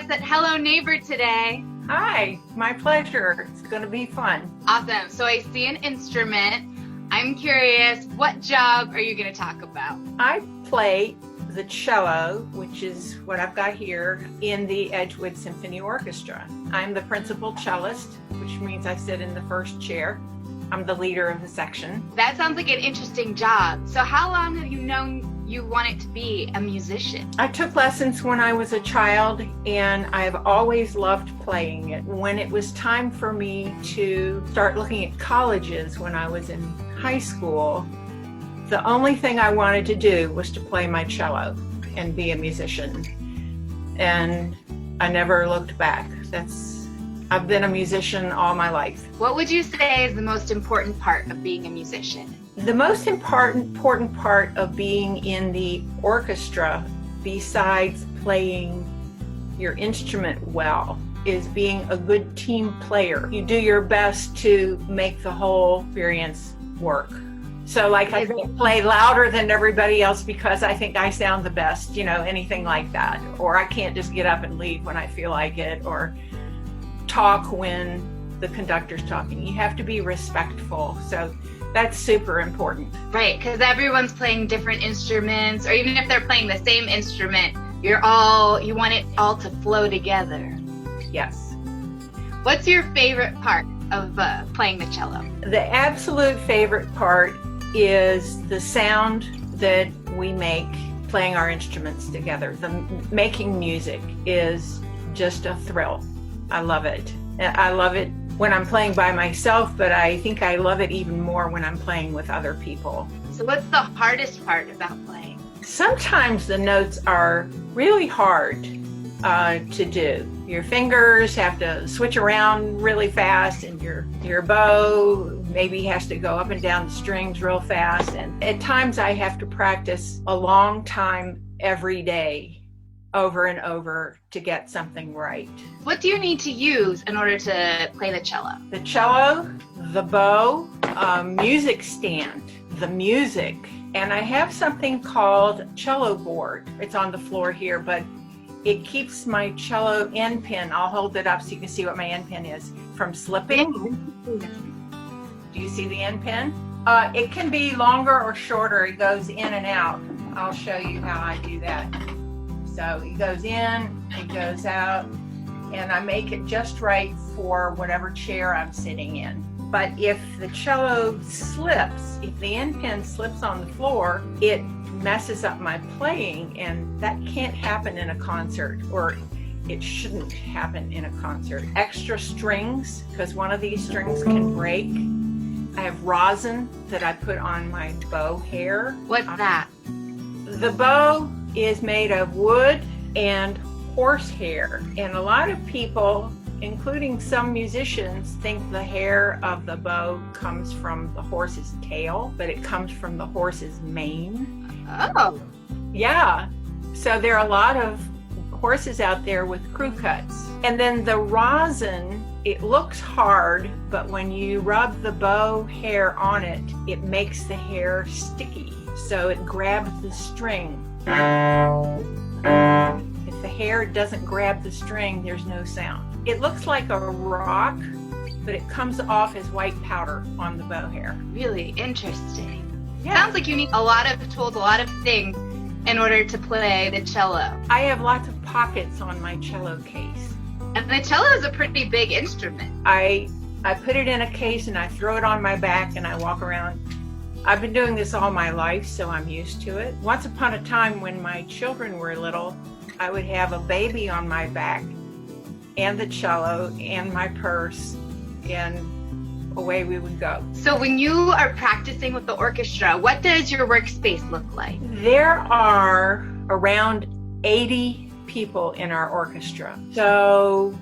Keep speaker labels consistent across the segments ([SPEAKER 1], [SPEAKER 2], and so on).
[SPEAKER 1] us at Hello Neighbor today.
[SPEAKER 2] Hi, my pleasure. It's going to be fun.
[SPEAKER 1] Awesome. So I see an instrument. I'm curious, what job are you going to talk about?
[SPEAKER 2] I play the cello, which is what I've got here, in the Edgewood Symphony Orchestra. I'm the principal cellist, which means I sit in the first chair. I'm the leader of the section.
[SPEAKER 1] That sounds like an interesting job. So how long have you known you wanted to be a musician?
[SPEAKER 2] I took lessons when I was a child, and I've always loved playing it. When it was time for me to start looking at colleges when I was in high school, the only thing I wanted to do was to play my cello and be a musician. And I never looked back. I've been a musician all my life.
[SPEAKER 1] What would you say is the most important part of being a musician?
[SPEAKER 2] The most important part of being in the orchestra, besides playing your instrument well, is being a good team player. You do your best to make the whole experience work. So like I can't play louder than everybody else because I think I sound the best, anything like that. Or I can't just get up and leave when I feel like it, or talk when the conductor's talking. You have to be respectful. So that's super important.
[SPEAKER 1] Right, because everyone's playing different instruments, or even if they're playing the same instrument, you want it all to flow together.
[SPEAKER 2] Yes.
[SPEAKER 1] What's your favorite part of playing the cello?
[SPEAKER 2] The absolute favorite part is the sound that we make playing our instruments together. Making music is just a thrill. I love it. I love it when I'm playing by myself, but I think I love it even more when I'm playing with other people.
[SPEAKER 1] So what's the hardest part about playing?
[SPEAKER 2] Sometimes the notes are really hard to do. Your fingers have to switch around really fast, and your bow maybe has to go up and down the strings real fast. And at times I have to practice a long time every day, over and over, to get something right.
[SPEAKER 1] What do you need to use in order to play the cello?
[SPEAKER 2] The cello, the bow, music stand, the music, and I have something called cello board. It's on the floor here, but it keeps my cello end pin, I'll hold it up so you can see what my end pin is, from slipping. Do you see the end pin? It can be longer or shorter. It goes in and out. I'll show you how I do that. So it goes in, it goes out, and I make it just right for whatever chair I'm sitting in. But if the cello slips, if the end pin slips on the floor, it messes up my playing, and that can't happen in a concert, or it shouldn't happen in a concert. Extra strings, because one of these strings can break. I have rosin that I put on my bow hair.
[SPEAKER 1] What's that?
[SPEAKER 2] The bow is made of wood and horsehair, and a lot of people, including some musicians, think the hair of the bow comes from the horse's tail, but it comes from the horse's mane.
[SPEAKER 1] Oh.
[SPEAKER 2] Yeah. So there are a lot of horses out there with crew cuts. And then the rosin, it looks hard, but when you rub the bow hair on it, it makes the hair sticky. So it grabs the string. If the hair doesn't grab the string, there's no sound. It looks like a rock, but it comes off as white powder on the bow hair.
[SPEAKER 1] Really interesting.
[SPEAKER 2] Yeah.
[SPEAKER 1] Sounds like you need a lot of tools, a lot of things in order to play the cello.
[SPEAKER 2] I have lots of pockets on my cello case.
[SPEAKER 1] And the cello is a pretty big instrument.
[SPEAKER 2] I put it in a case and I throw it on my back and I walk around. I've been doing this all my life, so I'm used to it. Once upon a time when my children were little, I would have a baby on my back and the cello and my purse, and away we would go.
[SPEAKER 1] So when you are practicing with the orchestra, what does your workspace look like?
[SPEAKER 2] There are around 80 people in our orchestra. So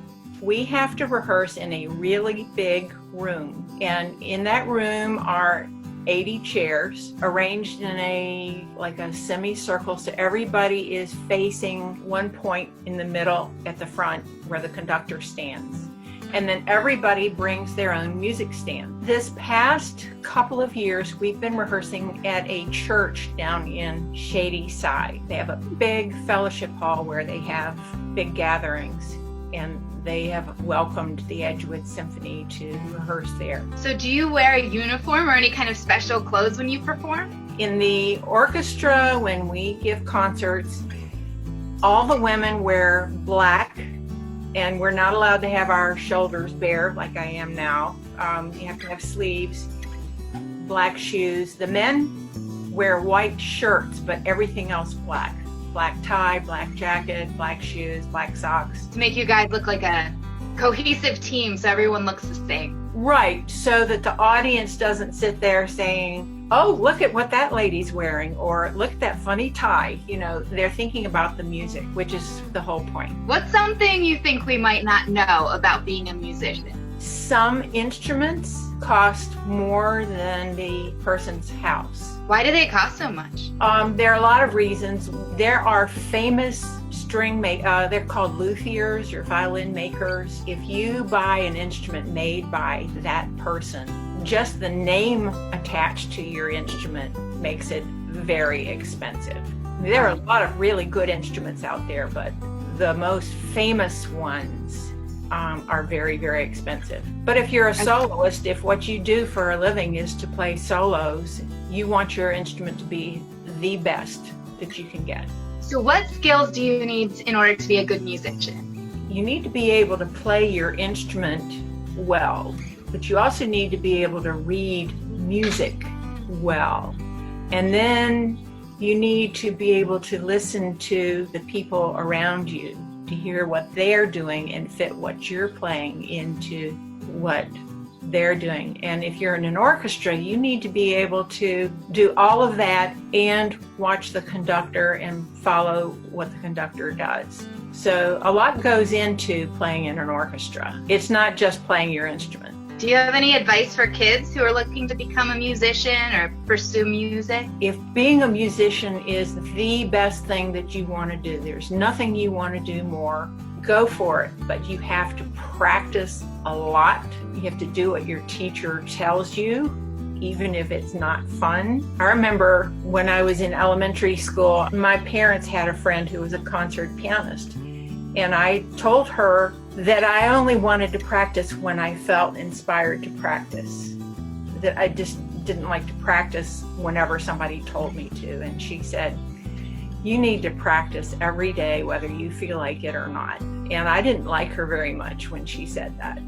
[SPEAKER 2] we have to rehearse in a really big room. And in that room are 80 chairs arranged in a semicircle, so everybody is facing one point in the middle at the front where the conductor stands. and then everybody brings their own music stand. This past couple of years, we've been rehearsing at a church down in Shady Side. They have a big fellowship hall where they have big gatherings, and they have welcomed the Edgewood Symphony to rehearse there.
[SPEAKER 1] So do you wear a uniform or any kind of special clothes when you perform?
[SPEAKER 2] In the orchestra, when we give concerts, all the women wear black, and we're not allowed to have our shoulders bare like I am now. You have to have sleeves, black shoes. The men wear white shirts, but everything else black. Black tie, black jacket, black shoes, black socks.
[SPEAKER 1] To make you guys look like a cohesive team so everyone looks the same.
[SPEAKER 2] Right, so that the audience doesn't sit there saying, oh, look at what that lady's wearing, or look at that funny tie. You know, they're thinking about the music, which is the whole point.
[SPEAKER 1] What's something you think we might not know about being a musician?
[SPEAKER 2] Some instruments cost more than the person's house.
[SPEAKER 1] Why do they cost so much?
[SPEAKER 2] There are a lot of reasons. There are famous they're called luthiers or violin makers. If you buy an instrument made by that person, just the name attached to your instrument makes it very expensive. There are a lot of really good instruments out there, but the most famous ones are very, very expensive. But if you're a soloist, if what you do for a living is to play solos, you want your instrument to be the best that you can get.
[SPEAKER 1] So what skills do you need in order to be a good musician?
[SPEAKER 2] You need to be able to play your instrument well, but you also need to be able to read music well. And then you need to be able to listen to the people around you, to hear what they're doing and fit what you're playing into what they're doing. And if you're in an orchestra, you need to be able to do all of that and watch the conductor and follow what the conductor does. So a lot goes into playing in an orchestra. It's not just playing your instrument.
[SPEAKER 1] Do you have any advice for kids who are looking to become a musician or pursue music?
[SPEAKER 2] If being a musician is the best thing that you want to do, there's nothing you want to do more, go for it. But you have to practice a lot. You have to do what your teacher tells you, even if it's not fun. I remember when I was in elementary school, my parents had a friend who was a concert pianist. And I told her that I only wanted to practice when I felt inspired to practice, that I just didn't like to practice whenever somebody told me to. And she said, you need to practice every day, whether you feel like it or not. And I didn't like her very much when she said that,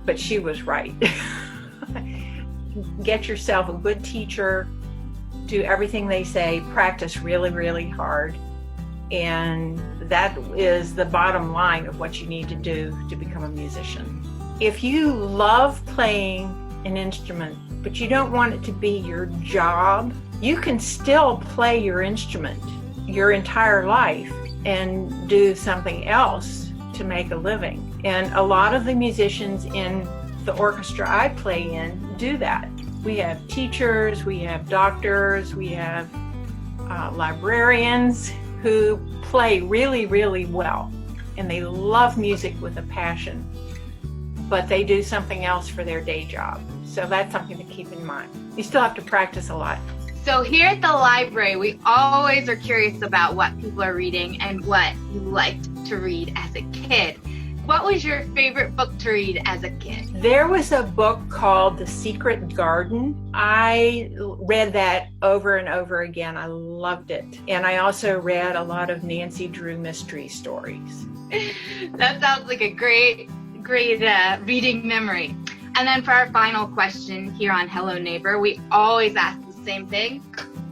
[SPEAKER 2] but she was right. Get yourself a good teacher, do everything they say, practice really, really hard. And that is the bottom line of what you need to do to become a musician. If you love playing an instrument, but you don't want it to be your job, you can still play your instrument your entire life and do something else to make a living. And a lot of the musicians in the orchestra I play in do that. We have teachers, we have doctors, we have librarians who play really, really well, and they love music with a passion, but they do something else for their day job. So that's something to keep in mind. You still have to practice a lot.
[SPEAKER 1] So here at the library, we always are curious about what people are reading and what you liked to read as a kid. What was your favorite book to read as a kid?
[SPEAKER 2] There was a book called The Secret Garden. I read that over and over again. I loved it. And I also read a lot of Nancy Drew mystery stories.
[SPEAKER 1] That sounds like a great reading memory. And then for our final question here on Hello Neighbor, we always ask the same thing.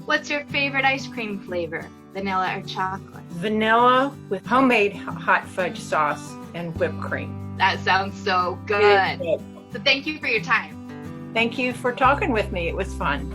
[SPEAKER 1] What's your favorite ice cream flavor, vanilla or chocolate?
[SPEAKER 2] Vanilla with homemade hot fudge sauce and whipped cream.
[SPEAKER 1] That sounds so good. So thank you for your time.
[SPEAKER 2] Thank you for talking with me. It was fun.